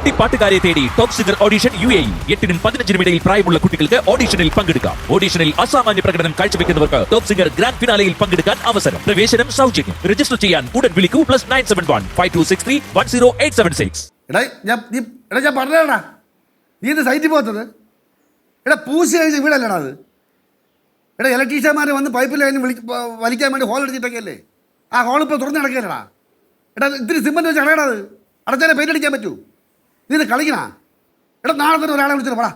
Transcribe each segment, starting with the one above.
കുട്ടിപ്പാട്ടുകാരെ തേടി top singer audition UAE 8-നും 15-നും ഇടയിൽ പ്രായമുള്ള കുട്ടികൾക്ക് ഓഡിഷനിൽ പങ്കെടുക്കാം. ഓഡിഷനിൽ അസാമാന്യ പ്രകടനം കാഴ്ചവെക്കുന്നവർക്ക് ടോപ്പ് സിംഗർ ഗ്രാൻഡ് ഫിനാലയിൽ പങ്കെടുക്കാൻ അവസരം. പ്രവേശനം സൗജന്യം. രജിസ്റ്റർ ചെയ്യാൻ ഉടൻ വിളിക്കൂ +971 5263 10876. ഞാൻ പറഞ്ഞാ നീ ഇത് സൈറ്റിൽ പോകത്തത് പൂശി കഴിഞ്ഞ വീടല്ലടാ അത്. ഇലക്ട്രീഷ്യന്മാരെ വന്ന് പൈപ്പ് ലൈൻ വലിക്കാൻ വേണ്ടി ഹോൾ അടിച്ചിട്ടൊക്കെ അല്ലേ ആ ഹോൾ ഇപ്പോൾ തുറന്ന് കിടക്കില്ലടാ. ഇത്തിരി സിമെന്റ് വെച്ച് അടയടാ. അത് അടച്ചാലേ പെയിന്റ് അടിക്കാൻ പറ്റൂ. നീ ഇത് കളിക്കണ നാളെ തന്നെ ഒരാളെ വിളിച്ചിട്ട് പോടാ.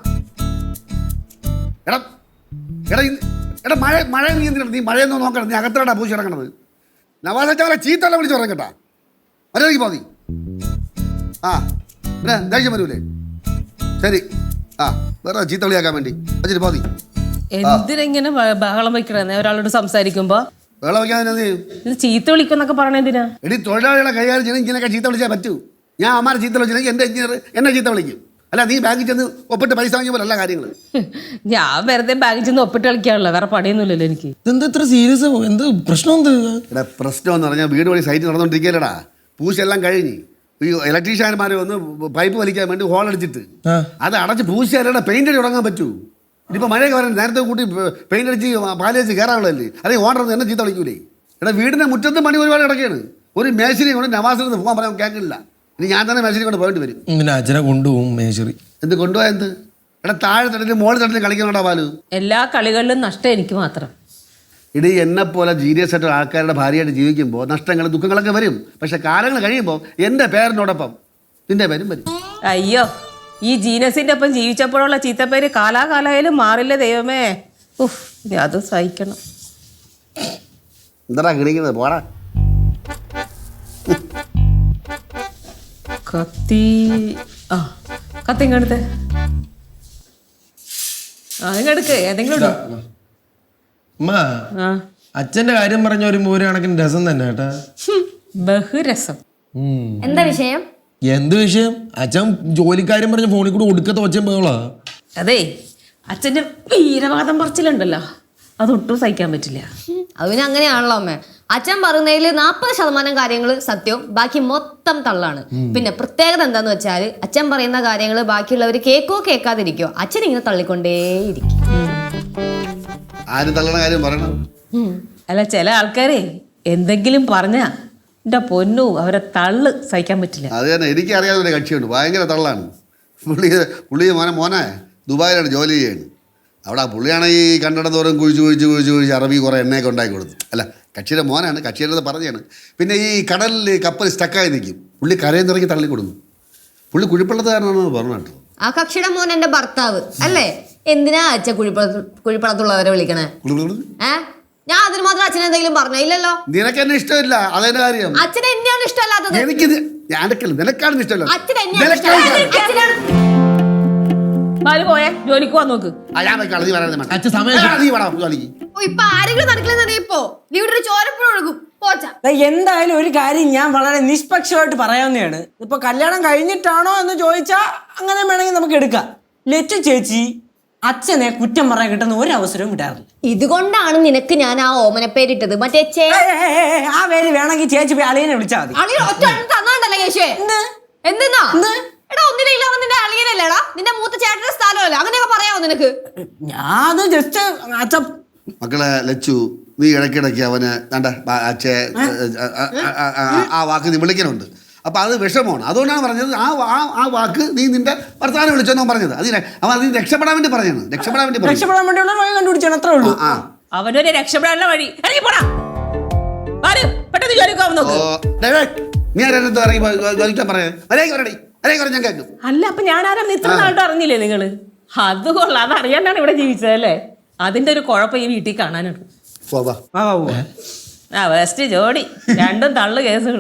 മഴ നീ എന്തിനാണ് നീ മഴയൊന്നും നോക്കണം. നീ അകത്തോടാ പൂശി ഇറങ്ങണത്. നവാസച്ചാലെ ചീത്തല്ല വിളിച്ച് പറയാൻ കേട്ടാ. മര്യാദയ്ക്ക് പോതി. ആ പിന്നെ ദേഷ്യം വരൂലേ? ശരി. ആ വേറെ ചീത്ത വിളിയാക്കാൻ വേണ്ടി വെച്ചിട്ട് പോതി. എന്തിനെങ്ങനെ ബഹളം വയ്ക്കണേ ഒരാളോട് സംസാരിക്കുമ്പോ? ബഹളം വയ്ക്കാൻ ചീത്ത വിളിക്കുന്നൊക്കെ പറയണെന്തിനാ? എടി തൊഴിലാളികളെ കൈകാര്യം ചെയ്യണം. ഇങ്ങനെയൊക്കെ ചീത്ത വിളിച്ചാൽ പറ്റൂ. ഞാൻ അമ്മാരെ ചീത്ത വിളിച്ചില്ലെങ്കിൽ എൻ്റെ എഞ്ചിനീയർ എന്നെ ചീത്ത വിളിക്കും. അല്ല നീ ബാങ്കിൽ ചെന്ന് ഒപ്പിട്ട് പൈസ വാങ്ങിയ പോലെ അല്ല കാര്യങ്ങൾ. ഞാൻ വെറുതെ ബാങ്കിൽ ചെന്ന് ഒപ്പിട്ട് കളിക്കാനുള്ള വേറെ പണിയൊന്നുമില്ലല്ലോ എനിക്ക്. ഇതെന്താ ഇത്ര സീരിയസ്? എന്ത് പ്രശ്നം? എടാ പ്രശ്നം എന്ന് പറഞ്ഞാൽ വീട് വഴി സൈറ്റ് നടന്നുകൊണ്ടിരിക്കലടാ. പൂശെല്ലാം കഴിഞ്ഞ് ഈ ഇലക്ട്രീഷ്യന്മാർ വന്ന് പൈപ്പ് വലിക്കാൻ വേണ്ടി ഹോൾ അടിച്ചിട്ട് അത് അടച്ച് പൂശിയാലേ പെയിന്റ് അടി തുടങ്ങാൻ പറ്റൂ. ഇനിയിപ്പോൾ മഴയൊക്കെ വരാൻ നേരത്തെ കൂട്ടി പെയിന്റ് അടിച്ച് പാല് വെച്ച് കയറാനുള്ളതല്ലേ. അതേ ഓർഡർ എന്നെ ചീത്ത വിളിക്കൂലേ? എടാ വീടിൻ്റെ മുറ്റത്ത് പണി ഒരുപാട് കിടക്കുകയാണ്. ഒരു മേശിനെ കൊണ്ട് നവാസിന് പോകാൻ പറയാൻ കേൾക്കില്ല. ഇനി ഞാൻ തന്നെ മേശിനെ കൊണ്ട് പോയിട്ട് വരും. പിന്നെ അച്ഛനെ കൊണ്ടുപോകും മേശറി. എന്ത് കൊണ്ടുപോയാ എന്ത്? എടാ താഴെ തട്ടിട്ട് മോള് തട്ടിട്ട് കളിക്കണോടാ പാലു. എല്ലാ കളികളിലും നഷ്ടം എനിക്ക് മാത്രം. ഇടി എന്നെപ്പോലെ ജീരിയസ് ആയിട്ട് ആൾക്കാരുടെ ഭാര്യയായിട്ട് ജീവിക്കുമ്പോൾ നഷ്ടങ്ങൾ ദുഃഖങ്ങളൊക്കെ വരും. പക്ഷെ കാലങ്ങൾ കഴിയുമ്പോൾ എൻ്റെ പേരിനോടൊപ്പം നിന്റെ പേരും വരും. അയ്യോ ഈ ജീനസിന്റെ ഒപ്പം ജീവിച്ചപ്പോഴുള്ള ചീത്തപ്പേര് കാലാകാലായാലും മാറില്ല ദൈവമേ. അത് സഹിക്കണം. എന്താ കിണിക്കുന്നത്? പോടാ. കത്തി കത്തി ഇങ്ങടുത്ത്. ഇങ്ങടുക്ക് ഏതെങ്കിലും അച്ഛന്റെ കാര്യം പറഞ്ഞ ഒരു കണക്കിന് രസം തന്നെ കേട്ടാ. ബഹുരസം. എന്താ വിഷയം? എന്ത് വിഷയം? അച്ഛൻ ജോലിക്കാര്യം പറഞ്ഞ ഫോണിൽ കൂടെ ഒടുക്കത്തെ ഒച്ചയും ബഹളാ. അതെ അച്ഛന്റെ വീരവാദം പറച്ചിലുണ്ടല്ലോ അതൊട്ടും സഹിക്കാൻ പറ്റില്ല. അതിന് അങ്ങനെയാണല്ലോ അമ്മേ. അച്ഛൻ പറയുന്നതിൽ 40% കാര്യങ്ങൾ സത്യവും ബാക്കി മൊത്തം തള്ളാണ്. പിന്നെ പ്രത്യേകത എന്താന്ന് വെച്ചാൽ അച്ഛൻ പറയുന്ന കാര്യങ്ങൾ ബാക്കിയുള്ളവർ കേക്കോ കേൾക്കാതിരിക്കോ അച്ഛൻ ഇങ്ങനെ തള്ളിക്കൊണ്ടേയിരിക്കും. ആരും തള്ളണ കാര്യം പറയണം. അല്ല ചില ആൾക്കാരെ എന്തെങ്കിലും പറഞ്ഞാ എന്റെ പൊന്നു അവരെ തള്ളു സഹിക്കാൻ പറ്റില്ല. അത് തന്നെ എനിക്ക് അറിയാവുന്ന ഒരു കക്ഷിയുണ്ട്. ഭയങ്കര തള്ളാണ്. പുള്ളി മോനെ ദുബായിലാണ് ജോലി ചെയ്യുന്നത്. അവിടെ ആ പുള്ളിയാണെങ്കിൽ ഈ കണ്ടിടം തോറും കുഴിച്ച് അറബി കുറേ എണ്ണയൊക്കെ ഉണ്ടാക്കി കൊടുത്തു. അല്ല കക്ഷിയുടെ മോനാണ്. കക്ഷിയുടെ പറഞ്ഞാണ്. പിന്നെ ഈ കടലിൽ കപ്പൽ സ്റ്റക്കായി നിൽക്കും. പുള്ളി കരയിൽ നിറങ്ങി തള്ളി കൊടുക്കും. പുള്ളി കുഴിപ്പള്ളത്തുകാരനാണെന്ന് പറഞ്ഞു കേട്ടോ. ആ കക്ഷിയുടെ മോൻ എന്റെ ഭർത്താവ് അല്ലേ? എന്തിനാ അച്ഛൻ കുഴിപ്പള്ളത്തുള്ളവരെ വിളിക്കണേ? ഞാൻ അതിന് മാത്രം അച്ഛൻ എന്തെങ്കിലും പറഞ്ഞോ? ഇല്ലല്ലോ. നിനക്ക് എന്നെ ഇഷ്ടമില്ല അതെന്റെ കാര്യം. അച്ഛനെ എന്നെയാണ് ഇഷ്ടമല്ലാത്തത്. എനിക്ക് നിനക്കാണ് ഇഷ്ടമല്ല. പോയെ ജോലിക്ക് പോവാൻ നോക്ക്. ഇപ്പൊ ആരെങ്കിലും നടക്കില്ലെന്നറിയപ്പോ നീ ഇവിടെ ചോരപ്പുഴ പോച്ച. എന്തായാലും ഒരു കാര്യം ഞാൻ വളരെ നിഷ്പക്ഷമായിട്ട് പറയാവുന്നതാണ്. ഇപ്പൊ കല്യാണം കഴിഞ്ഞിട്ടാണോ എന്ന് ചോദിച്ചാൽ അങ്ങനെ വേണമെങ്കിൽ നമുക്ക് എടുക്കാം. ലച്ചു ചേച്ചി അച്ഛനെ കുറ്റം പറയാൻ കിട്ടുന്ന ഒരു അവസരവും കിട്ടാറില്ല. ഇതുകൊണ്ടാണ് നിനക്ക് ഞാൻ ആ ഓമനപ്പേരിട്ടത്. മറ്റേ ആ പേര് വേണമെങ്കിൽ ചേച്ചി അളിയനെ വിളിച്ചാൽ മതി. തന്നാണ്ടല്ലേ കേശേ? എന്തെന്നാ എടാ ഒന്നിനില്ല നിന്റെ അളിയനല്ലേടാ, നിന്റെ മൂത്ത ചേട്ടന്റെ സ്ഥലമല്ല. അങ്ങനെയൊക്കെ പറയാമോ നിനക്ക്? ഞാൻ ജസ്റ്റ് അച്ഛൻ മക്കളെ ലച്ചു നീ ഇടയ്ക്കിടയ്ക്ക് അവന് ആ വാക്ക് നീ വിളിക്കണുണ്ട്. അപ്പൊ അത് വിഷമമാണ്. അതുകൊണ്ടാണ് പറഞ്ഞത് ആ വാക്ക് നീ നിന്റെ ഭർത്താവിനെ വിളിച്ചോന്നാ പറഞ്ഞത്. അവൻ അതിന് രക്ഷപ്പെടാൻ വേണ്ടി പറഞ്ഞാണ്. രക്ഷപ്പെടാൻ വേണ്ടിയുള്ള വഴി കണ്ടുപിടിച്ചാണ്. അത്രേ ഉള്ളൂ. അവനൊരു രക്ഷപ്പെടാനുള്ള വഴി. നീ ആരെന്തോ ഇറങ്ങി ജോലിക്കാൻ പറയാ അല്ല അപ്പൊ ഞാൻ ആരാന്ന് ഇത്ര നാളായിട്ട് അറിഞ്ഞില്ലേ നിങ്ങള്? അത് കൊള്ളാം. അത് അറിയാണ്ടാണ് ഇവിടെ ജീവിച്ചതല്ലേ? അതിന്റെ ഒരു കുഴപ്പം ഈ വീട്ടിൽ കാണാനുണ്ട്. വേസ്റ്റ് ജോഡി രണ്ടും തള്ളു കേസുകൾ.